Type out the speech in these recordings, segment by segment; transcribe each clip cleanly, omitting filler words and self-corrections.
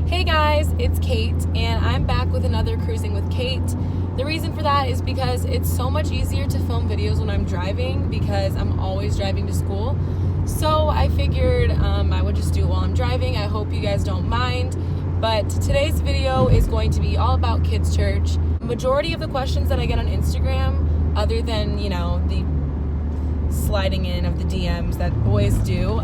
Hey guys, it's Kate, and I'm back with another Cruising with Kate. The reason for that is because it's so much easier to film videos when I'm driving because I'm always driving to school. So I figured I would just do it while I'm driving. I hope you guys don't mind. But today's video is going to be all about kids' church. Majority of the questions that I get on Instagram, other than, the sliding in of the DMs that boys do,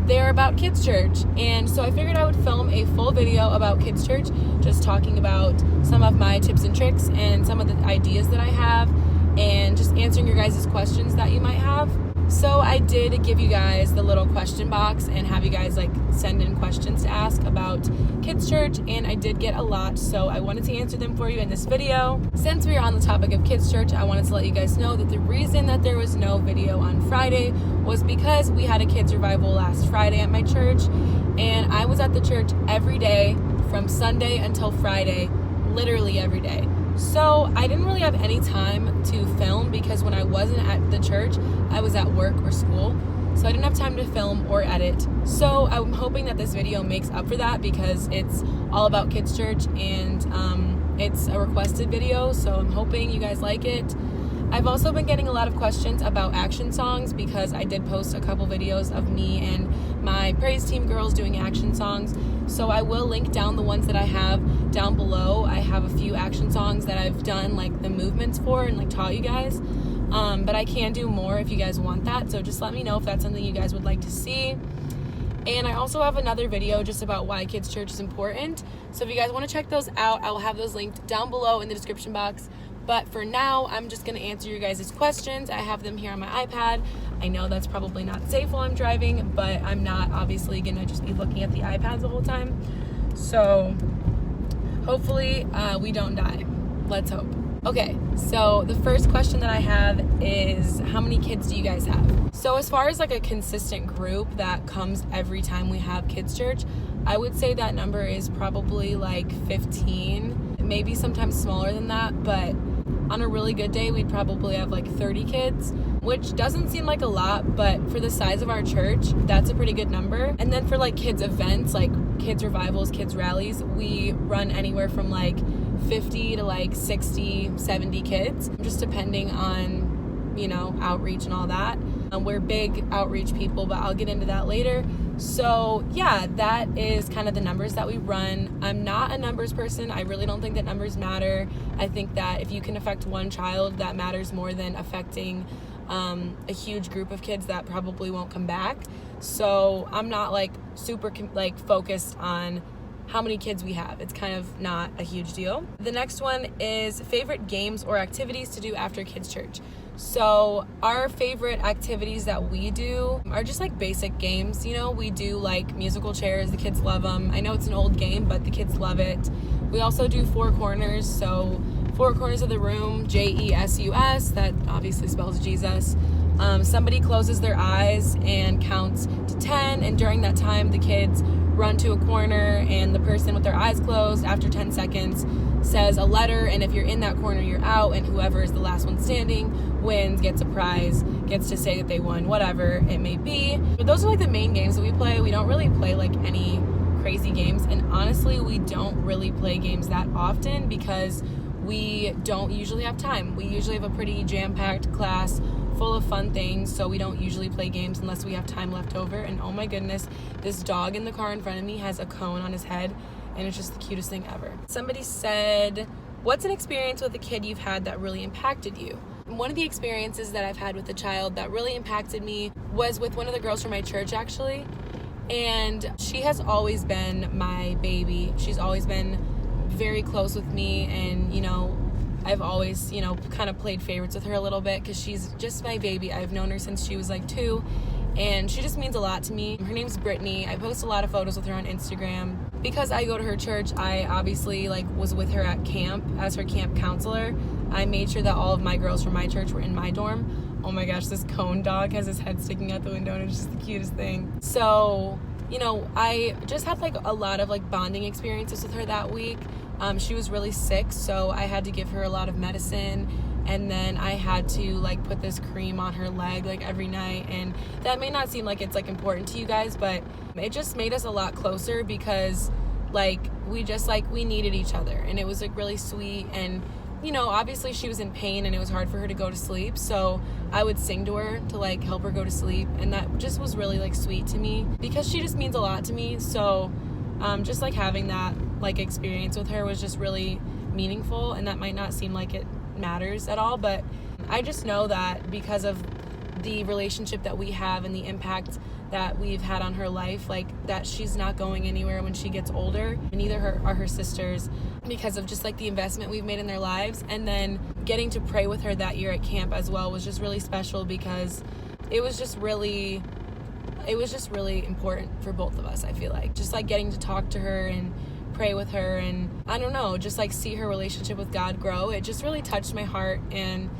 they're about kids' church. And so I figured I would film a full video about kids' church, just talking about some of my tips and tricks and some of the ideas that I have, and just answering your guys' questions that you might have. So I did give you guys the little question box and have you guys send in questions to ask about kids' church, and I did get a lot, so I wanted to answer them for you in this video. Since we are on the topic of kids' church, I wanted to let you guys know that the reason that there was no video on Friday was because we had a kids revival last Friday at my church, and I was at the church every day from Sunday until Friday, literally every day. So I didn't really have any time to film because when I wasn't at the church, I was at work or school. So I didn't have time to film or edit. So I'm hoping that this video makes up for that because it's all about kids' church and it's a requested video. So I'm hoping you guys like it. I've also been getting a lot of questions about action songs because I did post a couple videos of me and my praise team girls doing action songs. So I will link down the ones that I have down below. I have a few action songs that I've done the movements for and taught you guys. But I can do more if you guys want that. So just let me know if that's something you guys would like to see. And I also have another video just about why kids' church is important. So if you guys want to check those out, I will have those linked down below in the description box. But for now, I'm just going to answer your guys' questions. I have them here on my iPad. I know that's probably not safe while I'm driving, but I'm not obviously going to just be looking at the iPads the whole time. So hopefully we don't die. Let's hope. Okay, so the first question that I have is, how many kids do you guys have? So as far as a consistent group that comes every time we have kids' church, I would say that number is probably 15, maybe sometimes smaller than that, but on a really good day, we'd probably have 30 kids, which doesn't seem like a lot, but for the size of our church, that's a pretty good number. And then for kids events, kids revivals, kids rallies, we run anywhere from 50 to 60, 70 kids, just depending on, outreach and all that. We're big outreach people, but I'll get into that later. So yeah, that is kind of the numbers that we run. I'm not a numbers person. I really don't think that numbers matter. I think that if you can affect one child, that matters more than affecting a huge group of kids that probably won't come back. So I'm not super focused on how many kids we have. It's kind of not a huge deal. The next one is favorite games or activities to do after kids' church. So our favorite activities that we do are just basic games. We do musical chairs. The kids love them. I know it's an old game, but the kids love it. We also do four corners. So four corners of the room, JESUS, that obviously spells Jesus. Somebody closes their eyes and counts to 10, and during that time the kids run to a corner, and the person with their eyes closed after 10 seconds says a letter, and if you're in that corner you're out, and whoever is the last one standing wins, gets a prize, gets to say that they won, whatever it may be. But those are the main games that we play. We don't really play any crazy games, and honestly we don't really play games that often because we don't usually have time. We usually have a pretty jam-packed class full of fun things, so we don't usually play games unless we have time left over. And oh my goodness, this dog in the car in front of me has a cone on his head, and it's just the cutest thing ever. Somebody said, what's an experience with a kid you've had that really impacted you? One of the experiences that I've had with a child that really impacted me was with one of the girls from my church, actually. And she has always been my baby. She's always been very close with me, and I've always kind of played favorites with her a little bit because she's just my baby. I've known her since she was 2, and she just means a lot to me. Her name's Brittany. I post a lot of photos with her on Instagram. Because I go to her church, I obviously was with her at camp as her camp counselor. I made sure that all of my girls from my church were in my dorm. Oh my gosh, this cone dog has his head sticking out the window, and it's just the cutest thing. So I just had a lot of bonding experiences with her that week. She was really sick, so I had to give her a lot of medicine, and then I had to put this cream on her leg every night. And that may not seem like it's important to you guys, but it just made us a lot closer because Like, we needed each other, and it was like really sweet. And obviously she was in pain and it was hard for her to go to sleep, so I would sing to her to like help her go to sleep, and that just was really like sweet to me because she just means a lot to me. So just like having that like experience with her was just really meaningful, and that might not seem like it matters at all, but I just know that because of the relationship that we have and the impact that we've had on her life, like that she's not going anywhere when she gets older, and neither are her sisters, because of just like the investment we've made in their lives. And then getting to pray with her that year at camp as well was just really special, because it was just really important for both of us. I feel like just like getting to talk to her and pray with her, and I don't know, just like see her relationship with God grow. It just really touched my heart, and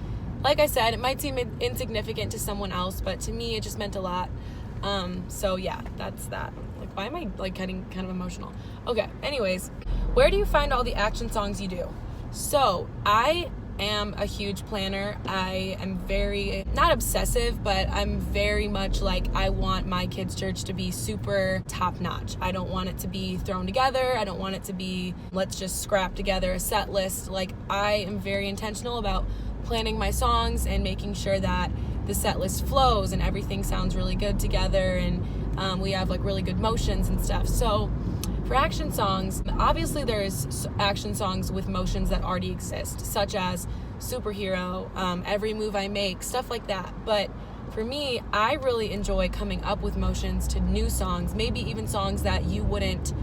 like I said, it might seem insignificant to someone else, but to me it just meant a lot. So yeah, that's that. Like, why am I like getting kind of emotional? Okay, anyways, where do you find all the action songs you do? So I am a huge planner. I am very, not obsessive, but I'm very much like, I want my kids' church to be super top notch. I don't want it to be thrown together. I don't want it to be, let's just scrap together a set list. Like, I am very intentional about planning my songs and making sure that the set list flows and everything sounds really good together, and we have like really good motions and stuff. So for action songs, obviously there's action songs with motions that already exist, such as Superhero, Every Move I Make, stuff like that. But for me, I really enjoy coming up with motions to new songs, maybe even songs that you wouldn't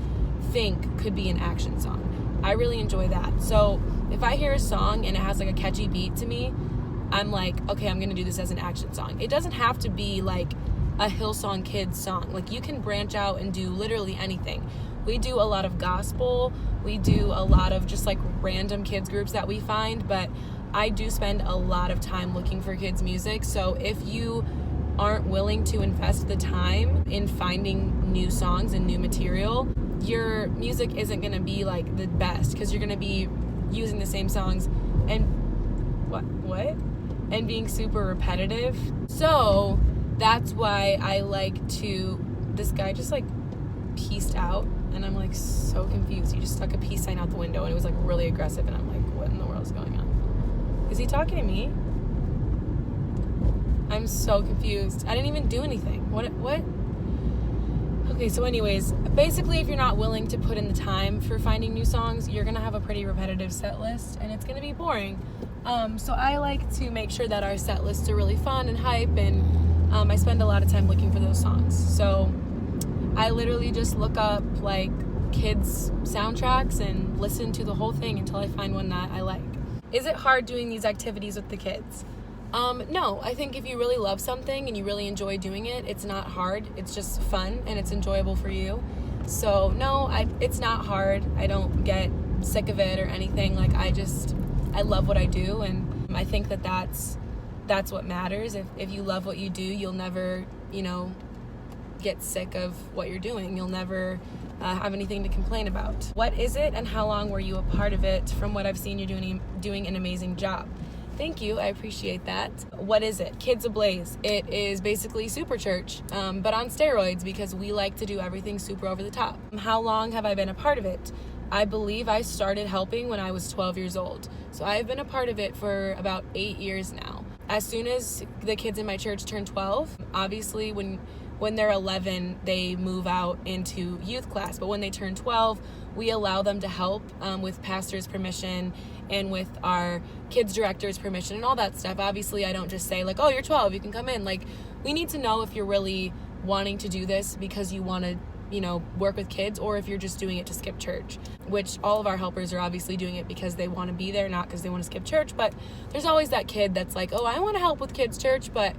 think could be an action song. I really enjoy that. So if I hear a song and it has like a catchy beat to me, I'm like, okay, I'm gonna do this as an action song. It doesn't have to be like a Hillsong Kids song. Like, you can branch out and do literally anything. We do a lot of gospel. We do a lot of just like random kids groups that we find, but I do spend a lot of time looking for kids music. So if you aren't willing to invest the time in finding new songs and new material, your music isn't gonna be like the best, because you're gonna be using the same songs and and being super repetitive. So that's why I like to, this guy just like peaced out, and I'm like so confused. He just stuck a peace sign out the window, and it was like really aggressive, and I'm like, what in the world is going on? Is he talking to me? I'm so confused. I didn't even do anything. What? Okay, so anyways, basically if you're not willing to put in the time for finding new songs, you're gonna have a pretty repetitive set list, and it's gonna be boring. So I like to make sure that our set lists are really fun and hype, and I spend a lot of time looking for those songs. So I literally just look up like kids soundtracks and listen to the whole thing until I find one that I like. Is it hard doing these activities with the kids? No, I think if you really love something and you really enjoy doing it, it's not hard. It's just fun and it's enjoyable for you. So no, it's not hard. I don't get sick of it or anything. Like, I love what I do, and I think that that's what matters. If you love what you do, you'll never, get sick of what you're doing. You'll never have anything to complain about. What is it, and how long were you a part of it? From what I've seen, you're doing an amazing job. Thank you, I appreciate that. What is it? Kids Ablaze. It is basically Super Church, but on steroids, because we like to do everything super over the top. How long have I been a part of it? I believe I started helping when I was 12 years old. So I've been a part of it for about 8 years now. As soon as the kids in my church turn 12, obviously when they're 11, they move out into youth class. But when they turn 12, we allow them to help with pastor's permission and with our kids director's permission and all that stuff. Obviously, I don't just say like, oh, you're 12, you can come in. Like, we need to know if you're really wanting to do this because you want to, work with kids, or if you're just doing it to skip church, which all of our helpers are obviously doing it because they want to be there, not because they want to skip church. But there's always that kid that's like, oh, I want to help with kids church, but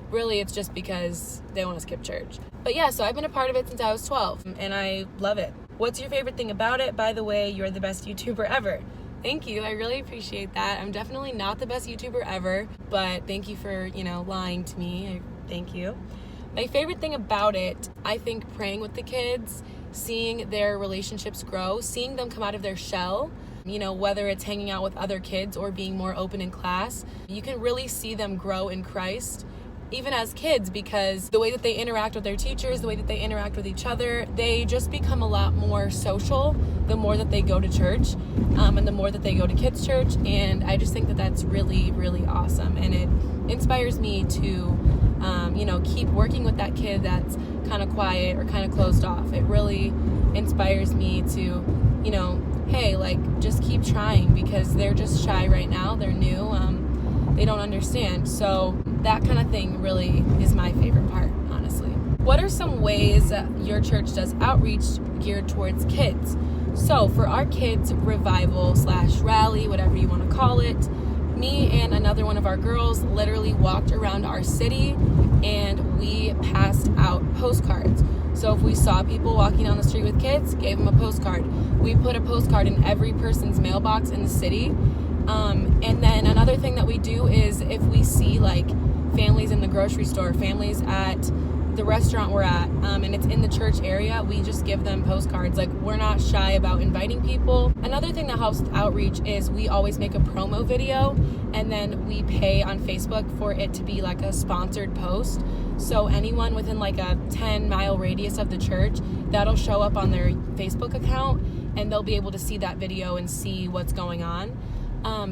really it's just because they want to skip church. But yeah, so I've been a part of it since I was 12, and I love it. What's your favorite thing about it? By the way, you're the best YouTuber ever. Thank you. I really appreciate that. I'm definitely not the best YouTuber ever, but thank you for, lying to me. Thank you. My favorite thing about it, I think praying with the kids, seeing their relationships grow, seeing them come out of their shell, whether it's hanging out with other kids or being more open in class, you can really see them grow in Christ even as kids, because the way that they interact with their teachers, the way that they interact with each other, they just become a lot more social the more that they go to church, and the more that they go to kids' church. And I just think that that's really, really awesome. And it inspires me to, keep working with that kid that's kind of quiet or kind of closed off. It really inspires me to, hey, like, just keep trying, because they're just shy right now. They're new. They don't understand. So that kind of thing really is my favorite part, honestly. What are some ways your church does outreach geared towards kids? So for our kids revival / rally, whatever you want to call it, me and another one of our girls literally walked around our city and we passed out postcards. So if we saw people walking down the street with kids, gave them a postcard. We put a postcard in every person's mailbox in the city. And then another thing that we do is if we see like families in the grocery store, families at the restaurant we're at, and it's in the church area, we just give them postcards. Like, we're not shy about inviting people. Another thing that helps with outreach is we always make a promo video, and then we pay on Facebook for it to be like a sponsored post. So anyone within like a 10-mile radius of the church, that'll show up on their Facebook account, and they'll be able to see that video and see what's going on.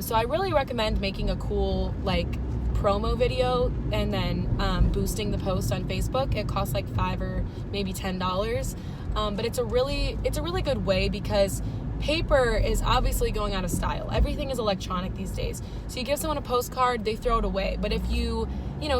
So I really recommend making a cool like promo video and then boosting the post on Facebook. It costs like $5 or maybe $10, but it's a really good way, because paper is obviously going out of style. Everything is electronic these days. So you give someone a postcard, they throw it away. But if you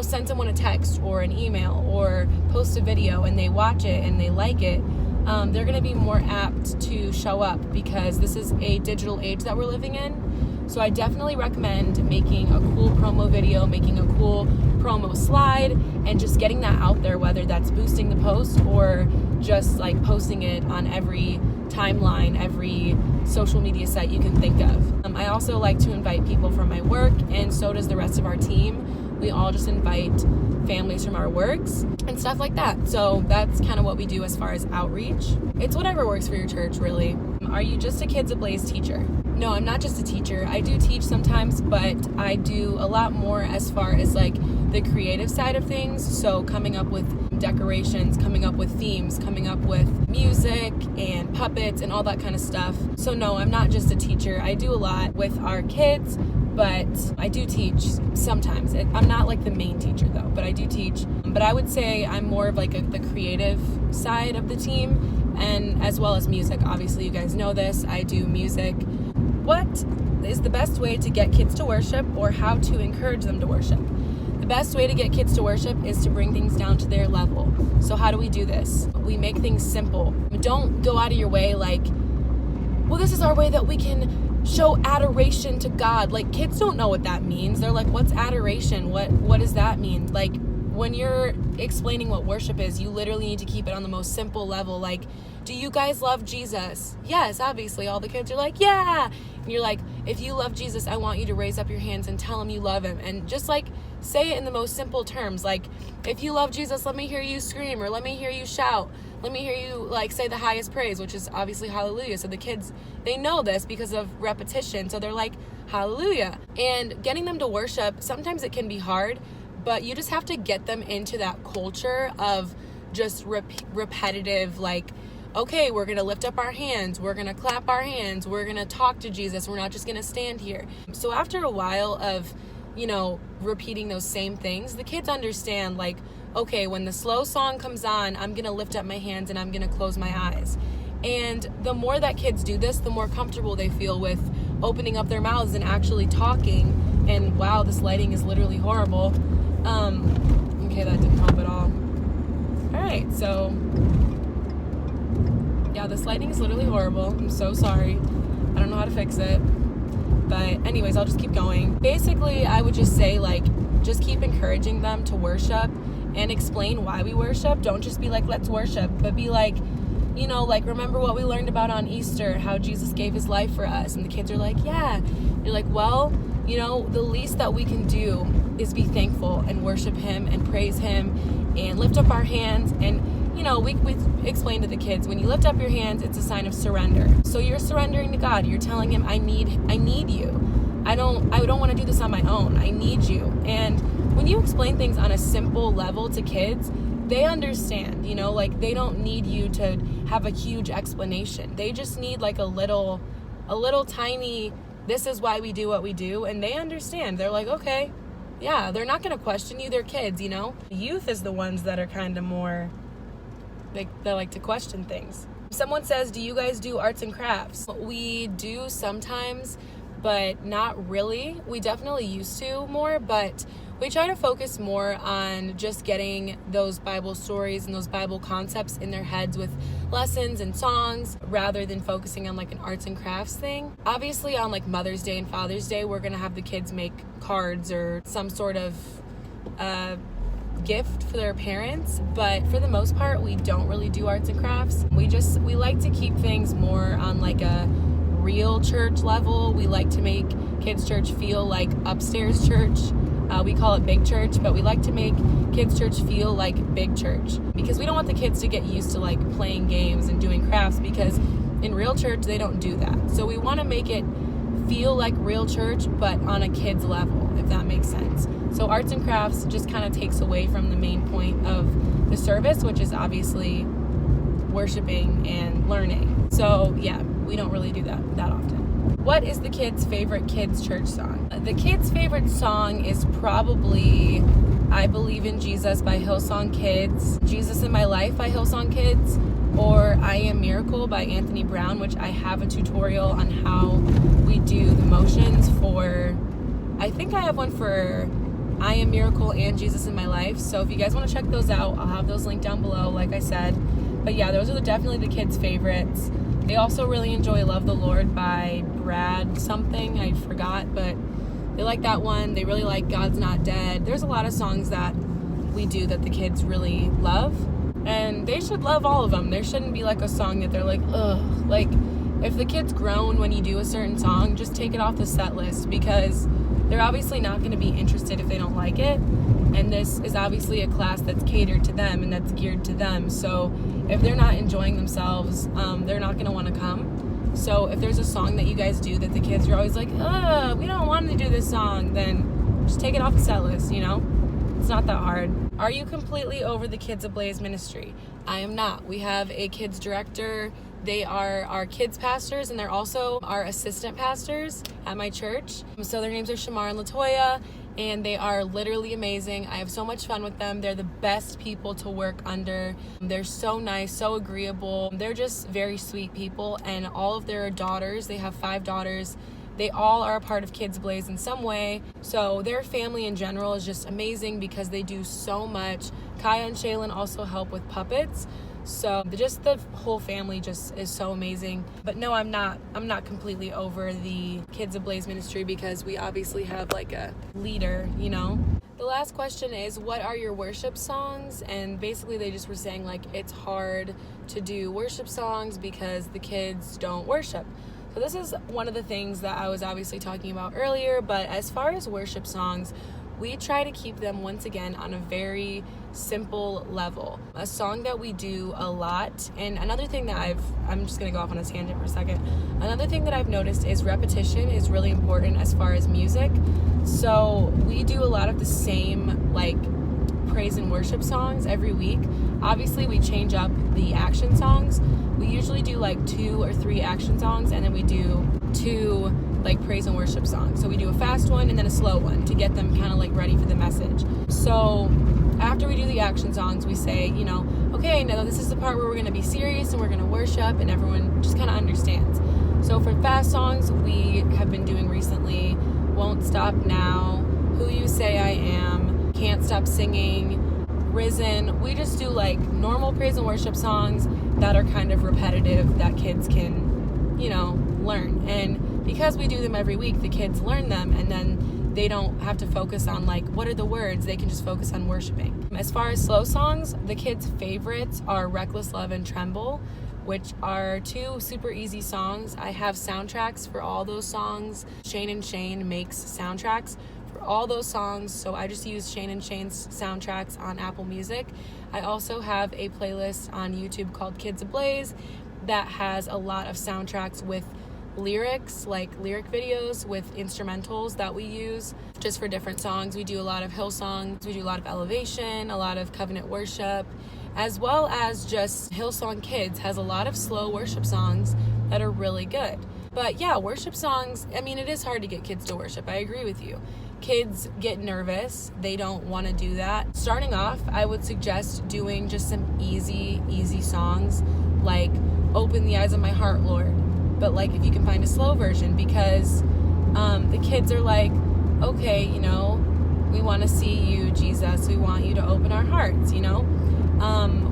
send someone a text or an email or post a video and they watch it and they like it, they're going to be more apt to show up, because this is a digital age that we're living in. So I definitely recommend making a cool promo video, making a cool promo slide, and just getting that out there, whether that's boosting the post or just like posting it on every timeline, every social media site you can think of. I also like to invite people from my work, and so does the rest of our team. We all just invite families from our works and stuff like that. So that's kind of what we do as far as outreach. It's whatever works for your church, really. Are you just a Kids Ablaze teacher? No, I'm not just a teacher. I do teach sometimes, but I do a lot more as far as like the creative side of things. So coming up with decorations, coming up with themes, coming up with music and puppets and all that kind of stuff. So no, I'm not just a teacher. I do a lot with our kids, but I do teach sometimes. I'm not like the main teacher though, but I do teach. But I would say I'm more of like the creative side of the team, and as well as music. Obviously, you guys know this. I do music. What is the best way to get kids to worship, or how to encourage them to worship? The best way to get kids to worship is to bring things down to their level. So how do we do this? We make things simple. Don't go out of your way like, well, this is our way that we can show adoration to God. Like, kids don't know what that means. They're like, what's adoration? What does that mean? Like, when you're explaining what worship is, you literally need to keep it on the most simple level. Like, do you guys love Jesus? Yes, obviously. All the kids are like, yeah. And you're like, if you love Jesus, I want you to raise up your hands and tell him you love him. And just like say it in the most simple terms. Like, if you love Jesus, let me hear you scream, or let me hear you shout. Let me hear you like say the highest praise, which is obviously hallelujah. So the kids, they know this because of repetition. So they're like, hallelujah. And getting them to worship, sometimes it can be hard, but you just have to get them into that culture of just repetitive, like, okay, we're going to lift up our hands, we're going to clap our hands, we're going to talk to Jesus, we're not just going to stand here. So after a while of, repeating those same things, the kids understand, like, okay, when the slow song comes on, I'm going to lift up my hands and I'm going to close my eyes. And the more that kids do this, the more comfortable they feel with opening up their mouths and actually talking. And wow, this lighting is literally horrible. Okay, that didn't help at all. All right, so yeah, this lighting is literally horrible. I'm so sorry. I don't know how to fix it. But anyways, I'll just keep going. Basically, I would just say, like, just keep encouraging them to worship and explain why we worship. Don't just be like, let's worship, but be like, like, remember what we learned about on Easter, how Jesus gave his life for us. And the kids are like, yeah. You're like, well, the least that we can do is be thankful and worship him and praise him and lift up our hands. And we explain to the kids, when you lift up your hands, it's a sign of surrender. So you're surrendering to God. You're telling him, I need you. I don't want to do this on my own. I need you. And when you explain things on a simple level to kids, they understand, you know, like they don't need you to have a huge explanation. They just need like a little tiny, this is why we do what we do, and they understand. They're like, okay, yeah, they're not going to question you. They're kids, you know. Youth is the ones that are kind of more, they like to question things. Someone says, do you guys do arts and crafts? We do sometimes, but not really. We definitely used to more, but we try to focus more on just getting those Bible stories and those Bible concepts in their heads with lessons and songs rather than focusing on like an arts and crafts thing. Obviously on like Mother's Day and Father's Day, we're gonna have the kids make cards or some sort of gift for their parents, but for the most part we don't really do arts and crafts. We like to keep things more on like a real church level. We like to make kids church feel like upstairs church. We call it big church, but we like to make kids church feel like big church because we don't want the kids to get used to like playing games and doing crafts, because in real church they don't do that. So we want to make it feel like real church but on a kid's level, if that makes sense. So arts and crafts just kind of takes away from the main point of the service, which is obviously worshiping and learning. So yeah, we don't really do that often. What is the kids' favorite kids' church song? The kids' favorite song is probably I Believe in Jesus by Hillsong Kids, Jesus in My Life by Hillsong Kids, or I Am Miracle by Anthony Brown, which I have a tutorial on how we do the motions for. I think I have one for I Am Miracle and Jesus in My Life. So if you guys want to check those out, I'll have those linked down below, like I said. But yeah, those are definitely the kids' favorites. They also really enjoy Love the Lord by Brad something, I forgot, but they like that one. They really like God's Not Dead. There's a lot of songs that we do that the kids really love, and they should love all of them. There shouldn't be like a song that they're like, ugh. Like, if the kid's groan when you do a certain song, just take it off the set list, because they're obviously not going to be interested if they don't like it. And this is obviously a class that's catered to them and that's geared to them. So if they're not enjoying themselves, they're not going to want to come. So if there's a song that you guys do that the kids are always like, we don't want to do this song, then just take it off the set list, you know? It's not that hard. Are you completely over the Kids Ablaze ministry? I am not. We have a kids director. They are our kids pastors, and they're also our assistant pastors at my church. So their names are Shamar and Latoya, and they are literally amazing. I have so much fun with them. They're the best people to work under. They're so nice, so agreeable. They're just very sweet people, and all of their daughters, they have 5 daughters. They all are a part of Kids Ablaze in some way. So their family in general is just amazing because they do so much. Kaya and Shaylin also help with puppets. So just the whole family just is so amazing. But no, I'm not completely over the Kids Ablaze ministry, because we obviously have like a leader, you know. The last question is, what are your worship songs? And basically they just were saying like it's hard to do worship songs because the kids don't worship. So this is one of the things that I was obviously talking about earlier, but as far as worship songs, we try to keep them, once again, on a very simple level. A song that we do a lot, and another thing that I'm just gonna go off on a tangent for a second. Another thing that I've noticed is repetition is really important as far as music. So we do a lot of the same like praise and worship songs every week. Obviously we change up the action songs. We usually do like 2 or 3 action songs, and then we do 2 like praise and worship songs. So we do a fast one and then a slow one to get them kind of like ready for the message. So after we do the action songs, we say, you know, okay, now this is the part where we're going to be serious and we're going to worship, and everyone just kind of understands. So for fast songs, we have been doing recently Won't Stop Now, Who You Say I Am, Can't Stop Singing, Risen. We just do like normal praise and worship songs that are kind of repetitive that kids can, you know, learn. And because we do them every week, the kids learn them, and then they don't have to focus on like what are the words. They can just focus on worshiping. As far as slow songs, the kids' favorites are Reckless Love and Tremble, which are 2 super easy songs. I have soundtracks for all those songs. Shane and Shane makes soundtracks for all those songs, so I just use Shane and Shane's soundtracks on Apple Music. I also have a playlist on YouTube called Kids Ablaze that has a lot of soundtracks with lyrics, like lyric videos with instrumentals that we use just for different songs. We do a lot of Hillsong, we do a lot of Elevation, a lot of Covenant Worship, as well as just Hillsong Kids has a lot of slow worship songs that are really good. But yeah, worship songs, I mean, it is hard to get kids to worship. I agree with you. Kids get nervous. They don't want to do that. Starting off, I would suggest doing just some easy songs like Open the Eyes of My Heart, Lord. But like if you can find a slow version, because the kids are like, okay, you know, we want to see you, Jesus. We want you to open our hearts, you know.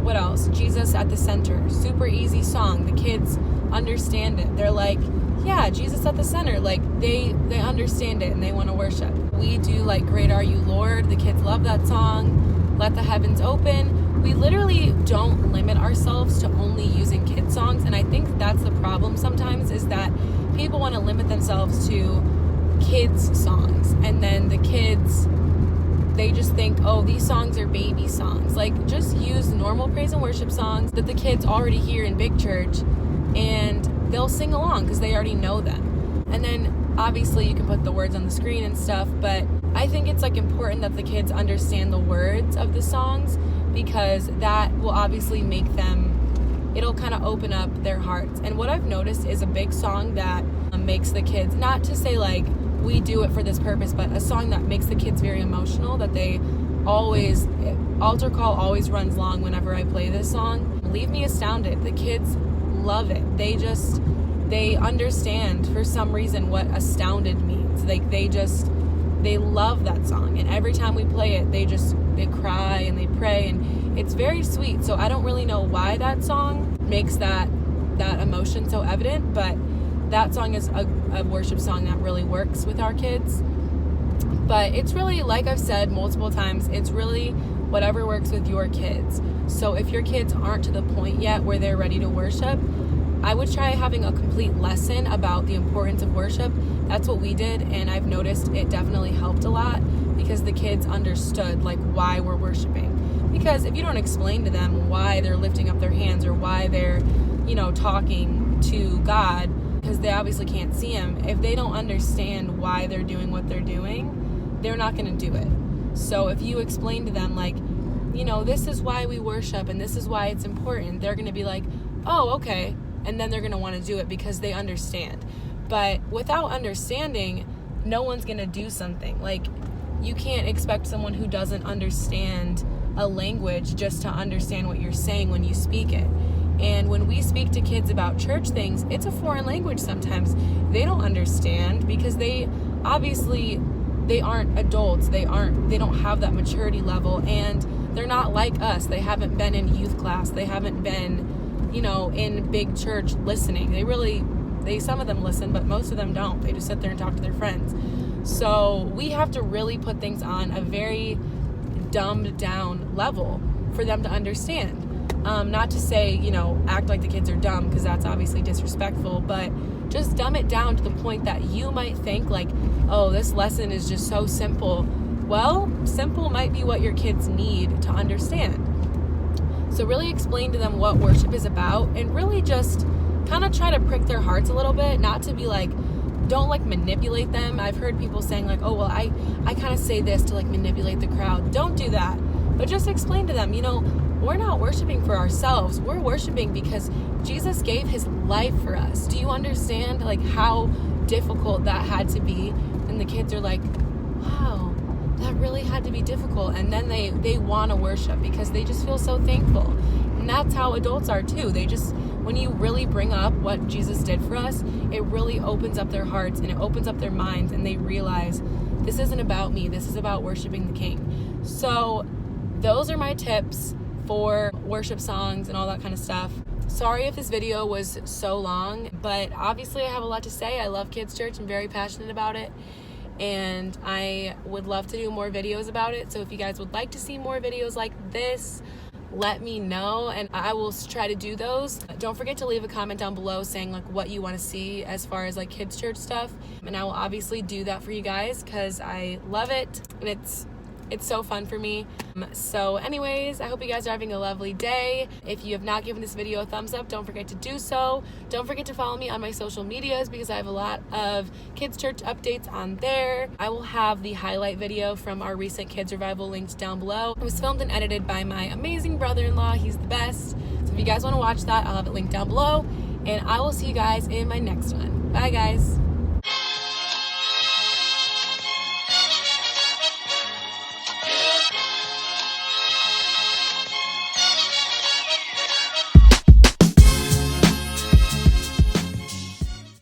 What else? Jesus at the Center. Super easy song. The kids understand it. They're like, yeah, Jesus at the center. Like they understand it and they want to worship. We do like Great Are You, Lord. The kids love that song. Let the Heavens Open. We literally don't limit ourselves to only using kid songs, and I think that's the problem sometimes, is that people want to limit themselves to kids songs, and then the kids, they just think, oh, these songs are baby songs. Like, just use normal praise and worship songs that the kids already hear in big church, and they'll sing along because they already know them. And then obviously you can put the words on the screen and stuff, but I think it's like important that the kids understand the words of the songs, because that will obviously make them, it'll kind of open up their hearts. And what I've noticed is a big song that makes the kids, not to say like we do it for this purpose, but a song that makes the kids very emotional, that they always, altar call always runs long whenever I play this song. Leave Me Astounded. The kids love it. They understand for some reason what astounded means. Like they love that song, and every time we play it, they cry and they pray, and it's very sweet. So I don't really know why that song makes that emotion so evident, but that song is a worship song that really works with our kids. But it's really, like I've said multiple times, it's really whatever works with your kids. So if your kids aren't to the point yet where they're ready to worship, I would try having a complete lesson about the importance of worship. That's what we did, and I've noticed it definitely helped a lot, because the kids understood like why we're worshiping. Because if you don't explain to them why they're lifting up their hands, or why they're, you know, talking to God, because they obviously can't see him, if they don't understand why they're doing what they're doing, they're not going to do it. So if you explain to them, like, you know, this is why we worship and this is why it's important, they're going to be like, oh, okay. And then they're going to want to do it because they understand. But without understanding, no one's going to do something. Like, you can't expect someone who doesn't understand a language just to understand what you're saying when you speak it. And when we speak to kids about church things, it's a foreign language sometimes. They don't understand because they aren't adults. They don't have that maturity level, and they're not like us. They haven't been in youth class. They haven't been, you know, in big church listening. Some of them listen, but most of them don't. They just sit there and talk to their friends. So we have to really put things on a very dumbed down level for them to understand. Not to say, you know, act like the kids are dumb, because that's obviously disrespectful, but just dumb it down to the point that you might think like, oh, this lesson is just so simple. Well, simple might be what your kids need to understand. So really explain to them what worship is about, and really just kind of try to prick their hearts a little bit, not to be like, don't like manipulate them. I've heard people saying like, oh, well, I kind of say this to like manipulate the crowd. Don't do that. But just explain to them, you know, we're not worshiping for ourselves. We're worshiping because Jesus gave his life for us. Do you understand like how difficult that had to be? And the kids are like, wow, that really had to be difficult. And then they want to worship because they just feel so thankful. And that's how adults are too. When you really bring up what Jesus did for us, it really opens up their hearts and it opens up their minds, and they realize this isn't about me. This is about worshiping the King. So those are my tips for worship songs and all that kind of stuff. Sorry if this video was so long, but obviously I have a lot to say. I love kids church. I'm very passionate about it, and I would love to do more videos about it. So if you guys would like to see more videos like this, let me know and I will try to do those. Don't forget to leave a comment down below saying like what you want to see as far as like kids church stuff, and I will obviously do that for you guys because I love it, and it's It's so fun for me. So anyways, I hope you guys are having a lovely day. If you have not given this video a thumbs up, don't forget to do so. Don't forget to follow me on my social medias because I have a lot of kids church updates on there. I will have the highlight video from our recent kids revival linked down below. It was filmed and edited by my amazing brother-in-law. He's the best. So if you guys want to watch that, I'll have it linked down below. And I will see you guys in my next one. Bye guys.